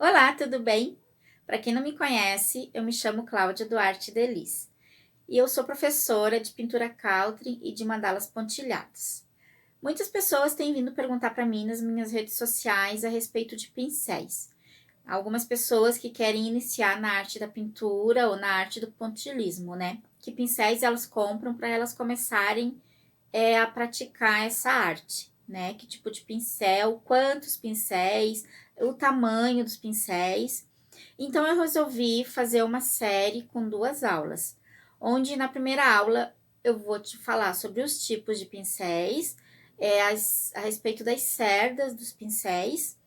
Olá, tudo bem? Para quem não me conhece, eu me chamo Cláudia Duarte Delis e eu sou professora de pintura country e de mandalas pontilhadas. Muitas pessoas têm vindo perguntar para mim nas minhas redes sociais a respeito de pincéis. Algumas pessoas que querem iniciar na arte da pintura ou na arte do pontilhismo, né? Que pincéis elas compram para elas começarem a praticar essa arte, né? Que tipo de pincel, quantos pincéis, o tamanho dos pincéis. Então eu resolvi fazer uma série com 2 aulas, onde na primeira aula eu vou te falar sobre os tipos de pincéis, a respeito das cerdas dos pincéis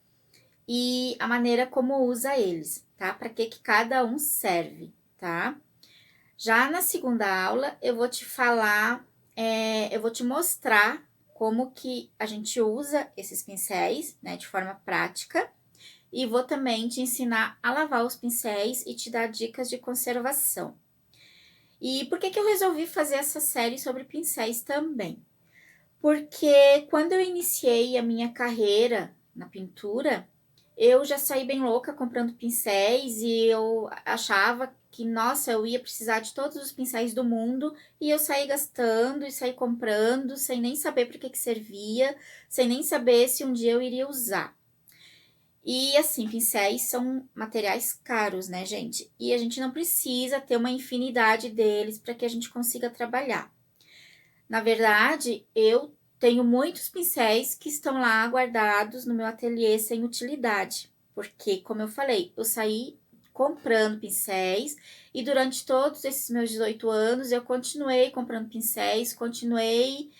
e a maneira como usa eles, tá? Para que cada um serve, tá? Já na segunda aula eu vou te falar, eu vou te mostrar como que a gente usa esses pincéis, né, de forma prática. E vou também te ensinar a lavar os pincéis e te dar dicas de conservação. E por que eu resolvi fazer essa série sobre pincéis também? Porque quando eu iniciei a minha carreira na pintura, eu já saí bem louca comprando pincéis e eu achava que, nossa, eu ia precisar de todos os pincéis do mundo e eu saí gastando e saí comprando sem nem saber para que servia, sem nem saber se um dia eu iria usar. E assim, pincéis são materiais caros, né, gente? E a gente não precisa ter uma infinidade deles para que a gente consiga trabalhar. Na verdade, eu tenho muitos pincéis que estão lá guardados no meu ateliê sem utilidade, porque, como eu falei, eu saí comprando pincéis e durante todos esses meus 18 anos eu continuei comprando pincéis, continuei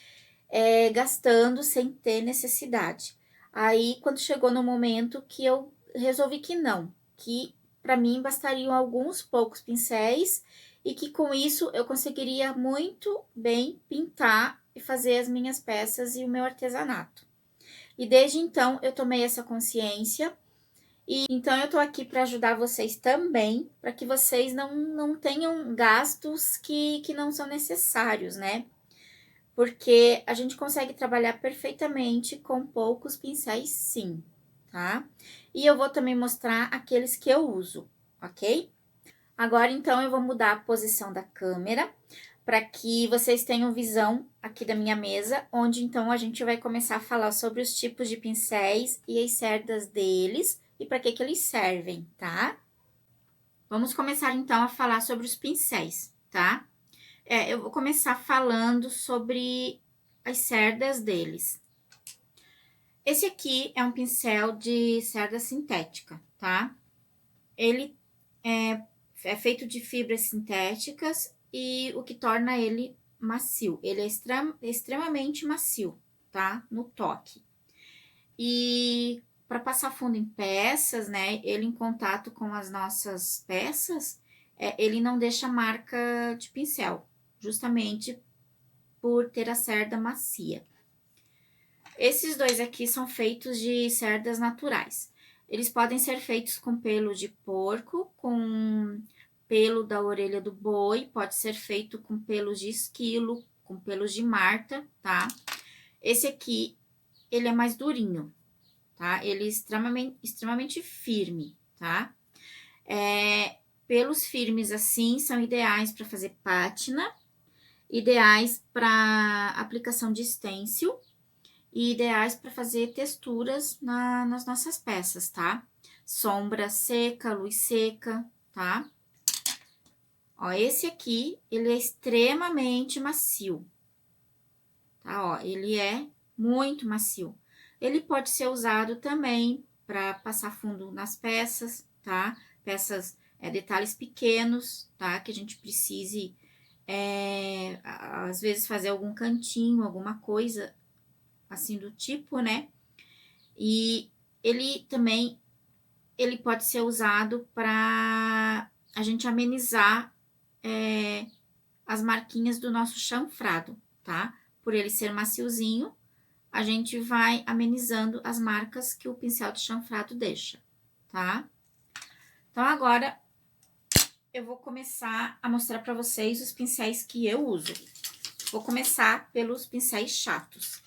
gastando sem ter necessidade. Aí, quando chegou no momento que eu resolvi que não, que para mim bastariam alguns poucos pincéis e que com isso eu conseguiria muito bem pintar e fazer as minhas peças e o meu artesanato. E desde então eu tomei essa consciência e então eu tô aqui para ajudar vocês também, para que vocês não tenham gastos que não são necessários, né? Porque a gente consegue trabalhar perfeitamente com poucos pincéis, sim, tá? E eu vou também mostrar aqueles que eu uso, ok? Agora, então, eu vou mudar a posição da câmera para que vocês tenham visão aqui da minha mesa, onde então a gente vai começar a falar sobre os tipos de pincéis e as cerdas deles e para que eles servem, tá? Vamos começar então a falar sobre os pincéis, tá? Eu vou começar falando sobre as cerdas deles. Esse aqui é um pincel de cerda sintética, tá? Ele é feito de fibras sintéticas e o que torna ele macio. Ele é extremamente macio, tá? No toque. E para passar fundo em peças, né? Ele em contato com as nossas peças, ele não deixa marca de pincel, justamente por ter a cerda macia. Esses dois aqui são feitos de cerdas naturais. Eles podem ser feitos com pelo de porco, com pelo da orelha do boi, pode ser feito com pelos de esquilo, com pelos de marta, tá? Esse aqui, ele é mais durinho, tá? Ele é extremamente firme, tá? Pelos firmes assim são ideais para fazer pátina, ideais para aplicação de stencil e ideais para fazer texturas nas nossas peças, tá? Sombra seca, luz seca, tá? Ó, esse aqui, ele é extremamente macio, tá? Ó, ele é muito macio. Ele pode ser usado também para passar fundo nas peças, tá? Peças, detalhes pequenos, tá? Que a gente precise, às vezes, fazer algum cantinho, alguma coisa assim do tipo, né? E ele também, ele pode ser usado para a gente amenizar as marquinhas do nosso chanfrado, tá? Por ele ser maciozinho, a gente vai amenizando as marcas que o pincel de chanfrado deixa, tá? Então, agora, eu vou começar a mostrar para vocês os pincéis que eu uso. Vou começar pelos pincéis chatos.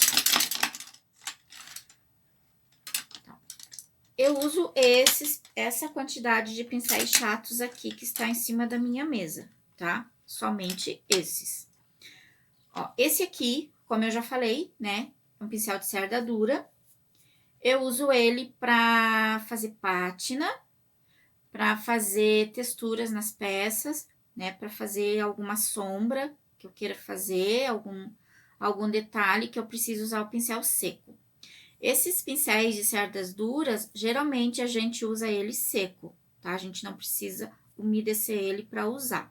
eu uso essa quantidade de pincéis chatos aqui que está em cima da minha mesa, tá? Somente esses. Ó, esse aqui, como eu já falei, né, é um pincel de cerda dura. Eu uso ele para fazer pátina, para fazer texturas nas peças, né, para fazer alguma sombra que eu queira fazer, algum detalhe que eu preciso usar o pincel seco. Esses pincéis de cerdas duras, geralmente a gente usa ele seco, tá? A gente não precisa umedecer ele para usar,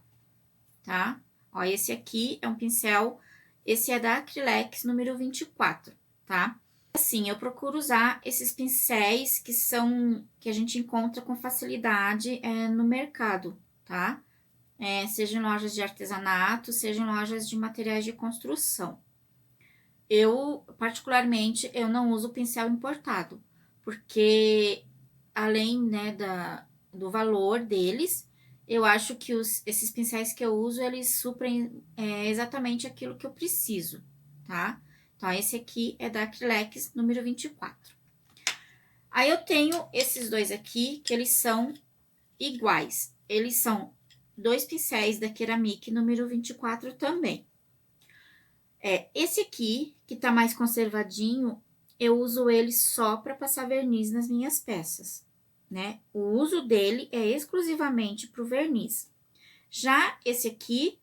tá? Ó, esse aqui é um pincel, esse é da Acrylex número 24, tá? Assim, eu procuro usar esses pincéis que a gente encontra com facilidade no mercado, tá? Seja em lojas de artesanato, seja em lojas de materiais de construção. Eu, particularmente, eu não uso pincel importado, porque além, né, do valor deles, eu acho que esses pincéis que eu uso, eles suprem exatamente aquilo que eu preciso, tá? Então, esse aqui é da Acrylex número 24. Aí, eu tenho esses dois aqui, que eles são iguais. Eles são dois pincéis da Ceramic número 24 também. Esse aqui, que tá mais conservadinho, eu uso ele só para passar verniz nas minhas peças, né? O uso dele é exclusivamente pro verniz. Já esse aqui,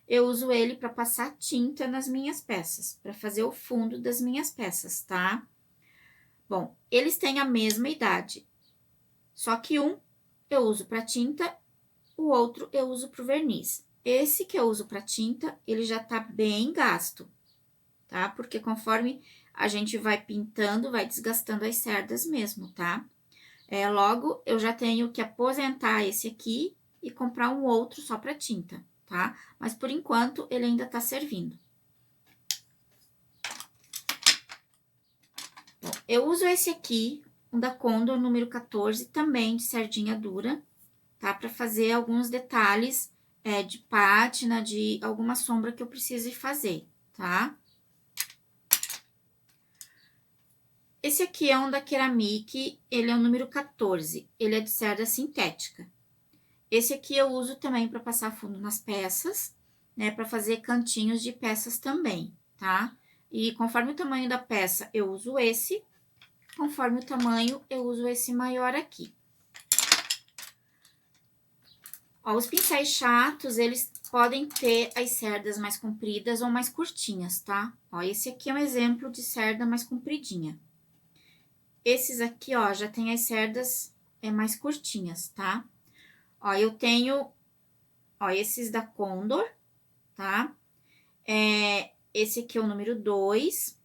eu uso ele para passar tinta nas minhas peças, para fazer o fundo das minhas peças, tá? Bom, eles têm a mesma idade, só que um eu uso para tinta, o outro eu uso pro verniz. Esse que eu uso para tinta, ele já tá bem gasto, tá? Porque conforme a gente vai pintando, vai desgastando as cerdas mesmo, tá? Logo, eu já tenho que aposentar esse aqui e comprar um outro só para tinta, tá? Mas por enquanto, ele ainda tá servindo. Bom, eu uso esse aqui, um da Condor número 14, também de sardinha dura, tá? Para fazer alguns detalhes de pátina, de alguma sombra que eu precise fazer, tá? Esse aqui é um da Ceramic, ele é o número 14, ele é de cerda sintética. Esse aqui eu uso também para passar fundo nas peças, né, para fazer cantinhos de peças também, tá? E conforme o tamanho da peça, eu uso esse, conforme o tamanho, eu uso esse maior aqui. Ó, os pincéis chatos, eles podem ter as cerdas mais compridas ou mais curtinhas, tá? Ó, esse aqui é um exemplo de cerda mais compridinha. Esses aqui, ó, já tem as cerdas mais curtinhas, tá? Ó, eu tenho, ó, esses da Condor, tá? Esse aqui é o número 2.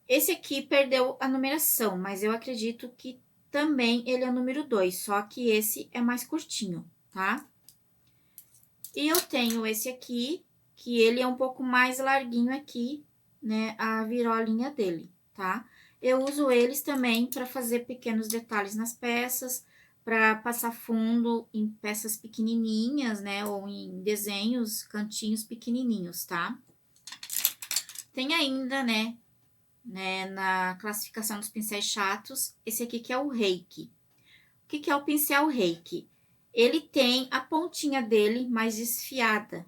Esse aqui perdeu a numeração, mas eu acredito que também ele é o número 2, só que esse é mais curtinho, tá? E eu tenho esse aqui, que ele é um pouco mais larguinho aqui, né, a virolinha dele, tá? Eu uso eles também para fazer pequenos detalhes nas peças, para passar fundo em peças pequenininhas, né, ou em desenhos, cantinhos pequenininhos, tá? Tem ainda, né, na classificação dos pincéis chatos, esse aqui que é o Reiki. O que é o pincel Reiki? Ele tem a pontinha dele mais desfiada.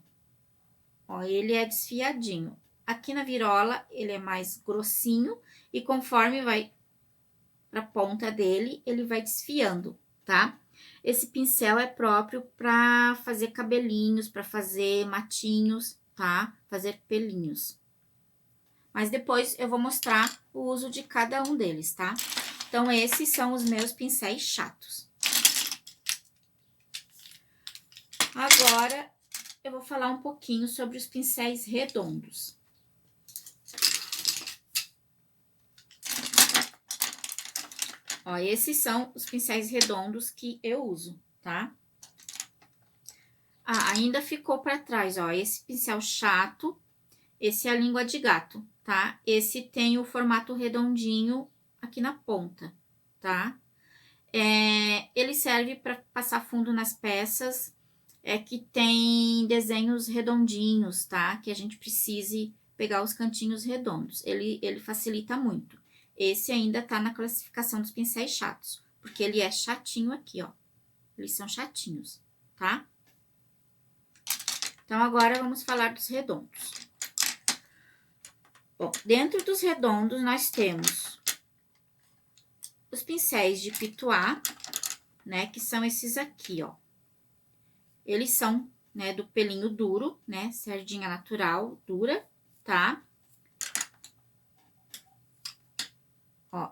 Ó, ele é desfiadinho. Aqui na virola, ele é mais grossinho e conforme vai pra ponta dele, ele vai desfiando, tá? Esse pincel é próprio para fazer cabelinhos, para fazer matinhos, tá? Fazer pelinhos. Mas depois eu vou mostrar o uso de cada um deles, tá? Então, esses são os meus pincéis chatos. Agora, eu vou falar um pouquinho sobre os pincéis redondos. Ó, esses são os pincéis redondos que eu uso, tá? Ah, ainda ficou para trás, ó, esse pincel chato, esse é a língua de gato, tá? Esse tem o formato redondinho aqui na ponta, tá? Ele serve para passar fundo nas peças que tem desenhos redondinhos, tá? Que a gente precise pegar os cantinhos redondos. Ele facilita muito. esse ainda tá na classificação dos pincéis chatos, porque ele é chatinho aqui, ó. Eles são chatinhos, tá? Então, agora vamos falar dos redondos. Bom, dentro dos redondos, nós temos os pincéis de pituá, né? Que são esses aqui, ó. Eles são, né, do pelinho duro, né? Sardinha natural, dura, tá? Ó.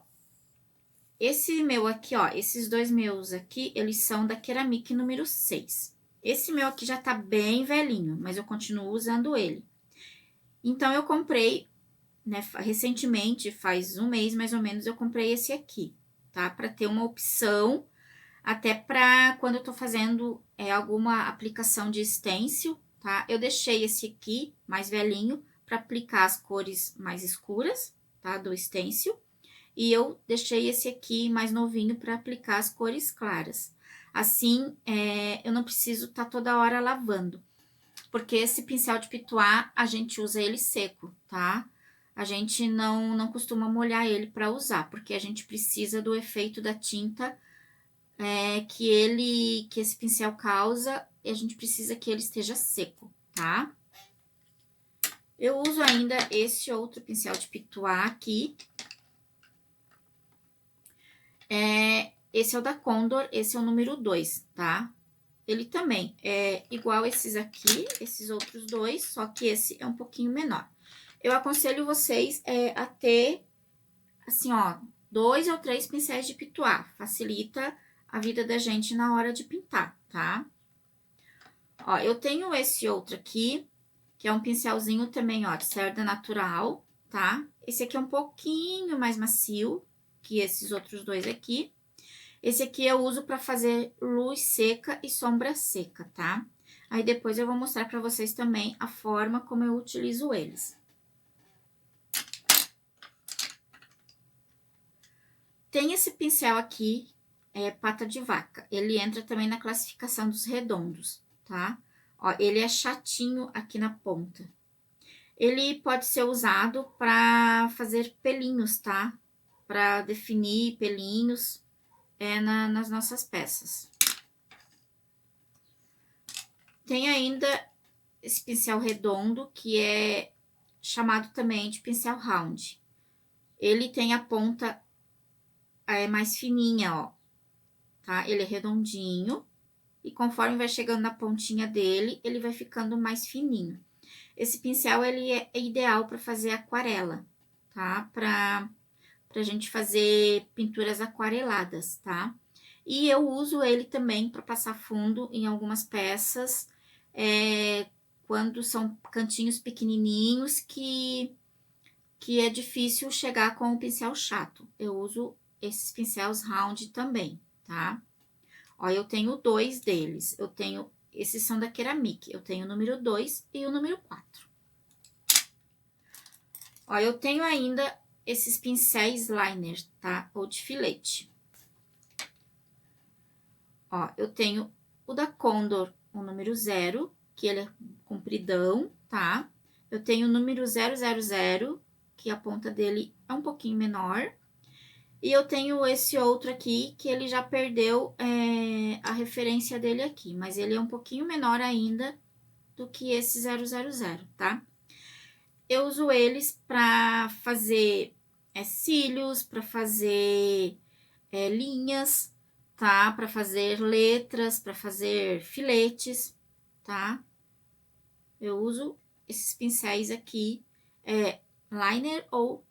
Esse meu aqui, ó, esses dois meus aqui, eles são da Ceramic número 6. Esse meu aqui já tá bem velhinho, mas eu continuo usando ele. Então, eu comprei, né, recentemente, faz um mês mais ou menos, eu comprei esse aqui, tá? Pra ter uma opção, até pra quando eu tô fazendo alguma aplicação de stencil, tá? Eu deixei esse aqui, mais velhinho, pra aplicar as cores mais escuras, tá? Do stencil. E eu deixei esse aqui mais novinho para aplicar as cores claras. Assim, eu não preciso estar toda hora lavando. Porque esse pincel de pituá, a gente usa ele seco, tá? A gente não costuma molhar ele para usar, porque a gente precisa do efeito da tinta que esse pincel causa, e a gente precisa que ele esteja seco, tá? Eu uso ainda esse outro pincel de pituá aqui. Esse é o da Condor, esse é o número 2, tá? Ele também é igual esses aqui, esses outros dois, só que esse é um pouquinho menor. Eu aconselho vocês a ter, assim, ó, 2 ou 3 pincéis de pituá. Facilita a vida da gente na hora de pintar, tá? Ó, eu tenho esse outro aqui, que é um pincelzinho também, ó, de cerda natural, tá? Esse aqui é um pouquinho mais macio que esses outros dois aqui. Esse aqui eu uso para fazer luz seca e sombra seca, tá? Aí depois eu vou mostrar para vocês também a forma como eu utilizo eles. Tem esse pincel aqui, pata de vaca. Ele entra também na classificação dos redondos, tá? Ó, ele é chatinho aqui na ponta. Ele pode ser usado para fazer pelinhos, tá? Para definir pelinhos nas nossas peças. Tem ainda esse pincel redondo, que é chamado também de pincel round. Ele tem a ponta mais fininha, ó, tá? Ele é redondinho e conforme vai chegando na pontinha dele, ele vai ficando mais fininho. Esse pincel, ele é ideal para fazer aquarela, tá? Pra gente fazer pinturas aquareladas, tá? E eu uso ele também para passar fundo em algumas peças, quando são cantinhos pequenininhos que é difícil chegar com o pincel chato. Eu uso esses pincéis round também, tá? Ó, eu tenho 2 deles. Esses são da Ceramic. Eu tenho o número 2 e o número 4. Ó, eu tenho ainda esses pincéis liner, tá? Ou de filete. Ó, eu tenho o da Condor, o número 0, que ele é compridão, tá? Eu tenho o número 000, que a ponta dele é um pouquinho menor. E eu tenho esse outro aqui, que ele já perdeu a referência dele aqui, mas ele é um pouquinho menor ainda do que esse 000, tá? Eu uso eles para fazer cílios, para fazer linhas, tá? Para fazer letras, para fazer filetes, tá? Eu uso esses pincéis aqui, liner ou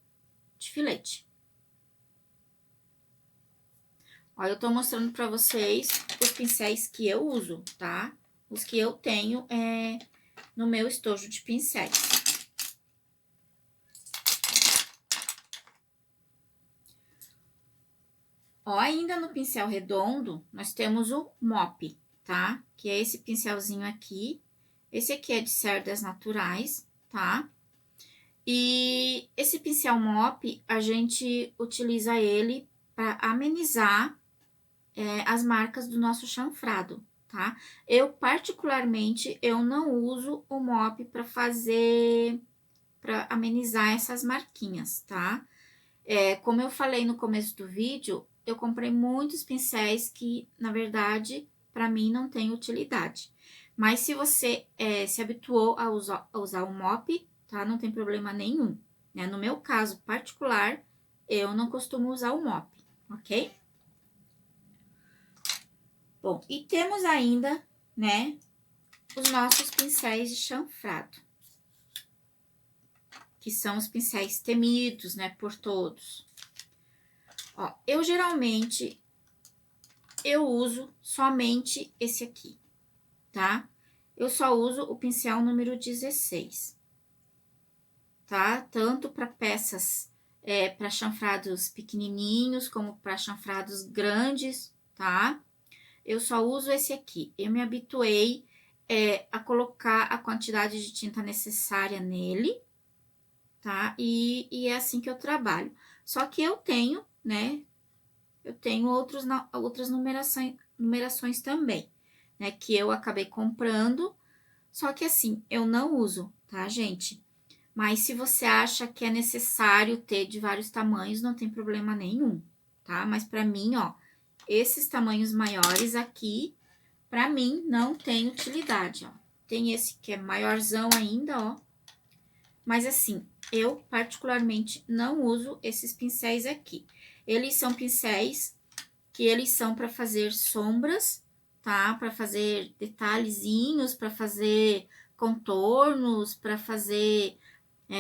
de filete. Ó, eu tô mostrando pra vocês os pincéis que eu uso, tá? Os que eu tenho no meu estojo de pincéis. Ó, ainda no pincel redondo, nós temos o mop, tá? Que é esse pincelzinho aqui. Esse aqui é de cerdas naturais, tá? E esse pincel mop, a gente utiliza ele para amenizar as marcas do nosso chanfrado, tá? Eu, particularmente, eu não uso o mop para amenizar essas marquinhas, tá? Como eu falei no começo do vídeo, eu comprei muitos pincéis que, na verdade, para mim não tem utilidade. Mas se você se habituou a usar o mop, tá? Não tem problema nenhum, né? No meu caso particular, eu não costumo usar o mop, ok? Bom, e temos ainda, né, os nossos pincéis de chanfrado, que são os pincéis temidos, né, por todos. Ó, eu geralmente, eu uso somente esse aqui, tá? Eu só uso o pincel número 16, tá? Tanto para peças, para chanfrados pequenininhos, como para chanfrados grandes, tá? Eu só uso esse aqui. Eu me habituei a colocar a quantidade de tinta necessária nele, tá? E é assim que eu trabalho. Só que eu tenho, né? Eu tenho outras numerações também, né? Que eu acabei comprando. Só que assim, eu não uso, tá, gente? Mas se você acha que é necessário ter de vários tamanhos, não tem problema nenhum, tá? Mas para mim, ó, esses tamanhos maiores aqui, para mim, não tem utilidade, ó. Tem esse que é maiorzão ainda, ó. Mas assim, eu particularmente não uso esses pincéis aqui. Eles são pincéis que eles são para fazer sombras, tá? Para fazer detalhezinhos, para fazer contornos, para fazer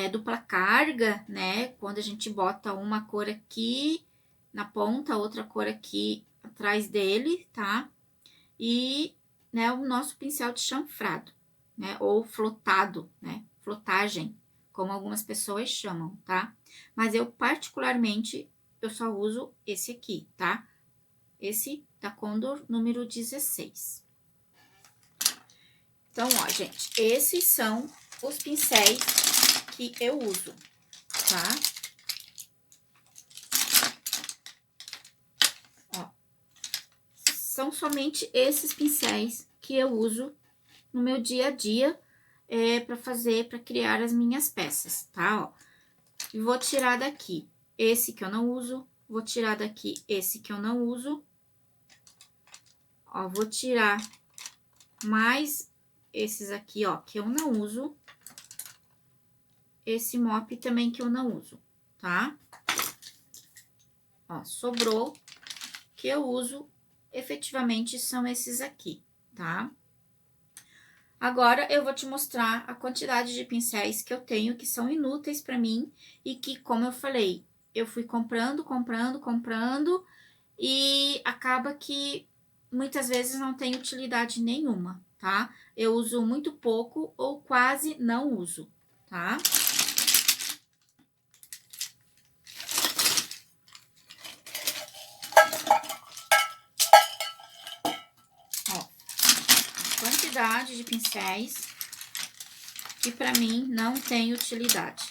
dupla carga, né? Quando a gente bota uma cor aqui na ponta, outra cor aqui atrás dele, tá? E, né, o nosso pincel de chanfrado, né? Ou flotado, né? Flotagem, como algumas pessoas chamam, tá? Mas eu, particularmente, eu só uso esse aqui, tá? Esse da Condor número 16. Então, ó, gente, esses são os pincéis que eu uso, tá? Ó, são somente esses pincéis que eu uso no meu dia a dia para criar as minhas peças, tá? Ó, e vou tirar daqui esse que eu não uso, vou tirar daqui esse que eu não uso. Ó, vou tirar mais esses aqui, ó, que eu não uso. Esse mop também que eu não uso, tá? Ó, sobrou que eu uso, efetivamente, são esses aqui, tá? Agora, eu vou te mostrar a quantidade de pincéis que eu tenho, que são inúteis para mim, e que, como eu falei, eu fui comprando, e acaba que muitas vezes não tem utilidade nenhuma, tá? Eu uso muito pouco ou quase não uso, tá? Quantidade de pincéis que para mim não tem utilidade.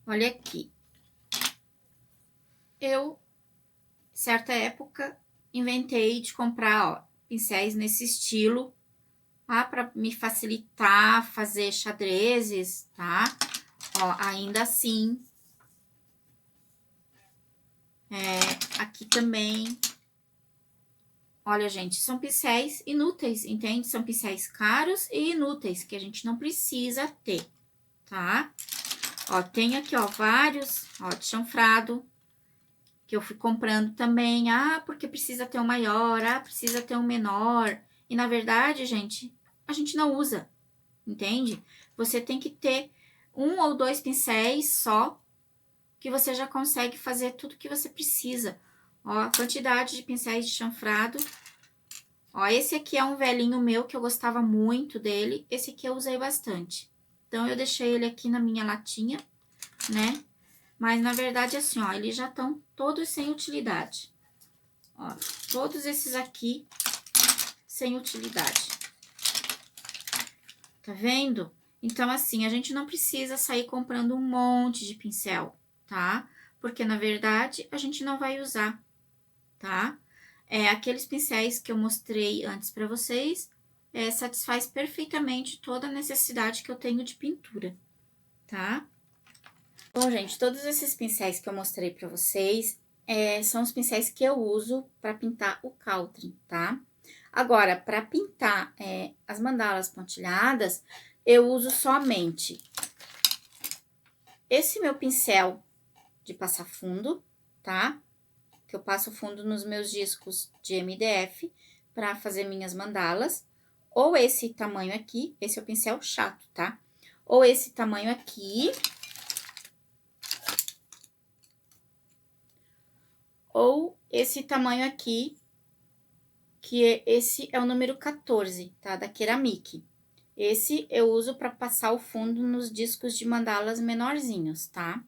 Olha aqui. Eu, certa época, inventei de comprar, ó, pincéis nesse estilo, tá? Para me facilitar fazer xadrezes, tá? Ó, ainda assim. Aqui também. Olha, gente, são pincéis inúteis, entende? São pincéis caros e inúteis, que a gente não precisa ter, tá? Ó, tem aqui, ó, vários, ó, de chanfrado, que eu fui comprando também. Ah, porque precisa ter um maior, ah, precisa ter um menor. E, na verdade, gente, a gente não usa, entende? Você tem que ter um ou dois pincéis só, que você já consegue fazer tudo que você precisa. Ó, a quantidade de pincéis de chanfrado. Ó, esse aqui é um velhinho meu que eu gostava muito dele. Esse aqui eu usei bastante. Então, eu deixei ele aqui na minha latinha, né? Mas, na verdade, assim, ó, eles já estão todos sem utilidade. Ó, todos esses aqui sem utilidade. Tá vendo? Então, assim, a gente não precisa sair comprando um monte de pincel, tá? Porque, na verdade, a gente não vai usar, tá? Aqueles pincéis que eu mostrei antes pra vocês, satisfaz perfeitamente toda a necessidade que eu tenho de pintura, tá? Bom, gente, todos esses pincéis que eu mostrei pra vocês são os pincéis que eu uso para pintar o Caltrim, tá? Agora, para pintar as mandalas pontilhadas, eu uso somente esse meu pincel de passar fundo, tá? Que eu passo fundo nos meus discos de MDF para fazer minhas mandalas. Ou esse tamanho aqui, esse é o pincel chato, tá? Ou esse tamanho aqui. Ou esse tamanho aqui, esse é o número 14, tá? Da Ceramic. Esse eu uso para passar o fundo nos discos de mandalas menorzinhos, tá?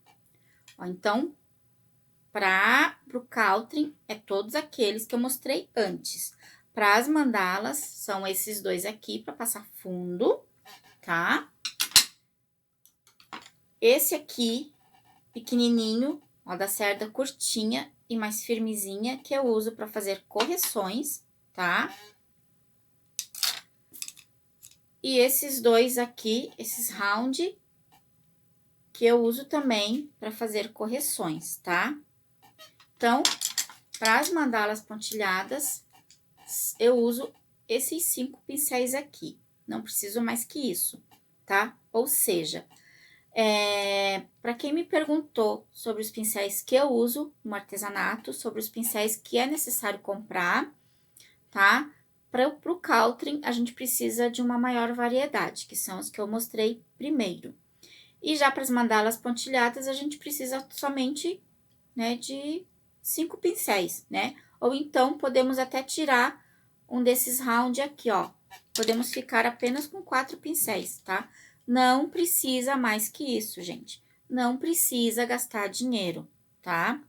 Ó, então, pro Caltrim, é todos aqueles que eu mostrei antes. Para as mandalas, são esses dois aqui para passar fundo, tá? Esse aqui, pequenininho, ó, da cerda curtinha e mais firmezinha, que eu uso para fazer correções, tá? E esses dois aqui, esses round, que eu uso também para fazer correções, tá? Então, para as mandalas pontilhadas, eu uso esses 5 pincéis aqui. Não preciso mais que isso, tá? Ou seja, para quem me perguntou sobre os pincéis que eu uso no artesanato, sobre os pincéis que é necessário comprar, tá? Para o Caltrim, a gente precisa de uma maior variedade, que são os que eu mostrei primeiro. E já para as mandalas pontilhadas, a gente precisa somente, né, de 5 pincéis, né? Ou então, podemos até tirar um desses round aqui, ó. Podemos ficar apenas com 4 pincéis, tá? Não precisa mais que isso, gente. Não precisa gastar dinheiro, tá?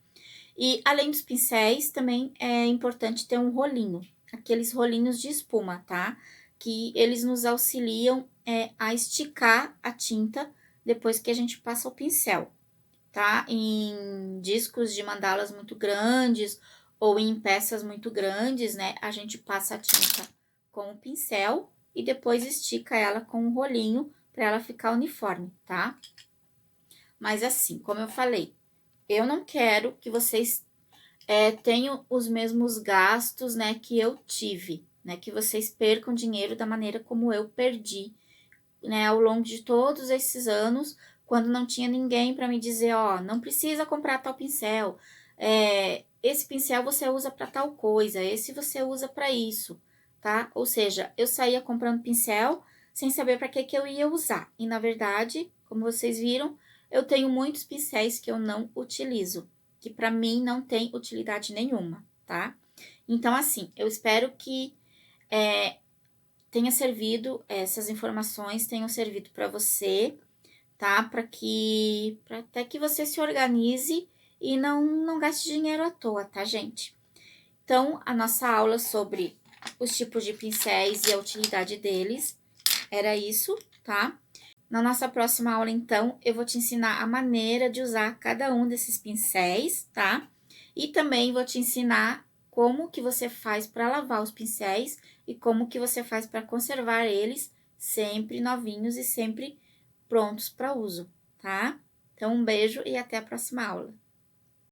E além dos pincéis, também é importante ter um rolinho, aqueles rolinhos de espuma, tá? Que eles nos auxiliam a esticar a tinta depois que a gente passa o pincel, tá? Em discos de mandalas muito grandes ou em peças muito grandes, né? A gente passa a tinta com o pincel e depois estica ela com um rolinho para ela ficar uniforme, tá? Mas assim, como eu falei, eu não quero que vocês tenham os mesmos gastos, né, que eu tive, né, que vocês percam dinheiro da maneira como eu perdi, né, ao longo de todos esses anos, quando não tinha ninguém para me dizer, ó, não precisa comprar tal pincel, esse pincel você usa para tal coisa, esse você usa para isso, tá? Ou seja, eu saía comprando pincel sem saber para que eu ia usar. E na verdade, como vocês viram, eu tenho muitos pincéis que eu não utilizo, que para mim não tem utilidade nenhuma, tá? Então, assim, eu espero que tenha servido, essas informações tenham servido para você, tá? Para até que você se organize e não gaste dinheiro à toa, tá, gente? Então, a nossa aula sobre os tipos de pincéis e a utilidade deles era isso, tá? Na nossa próxima aula, então, eu vou te ensinar a maneira de usar cada um desses pincéis, tá? E também vou te ensinar como que você faz para lavar os pincéis e como que você faz para conservar eles sempre novinhos e sempre prontos para uso, tá? Então, um beijo e até a próxima aula.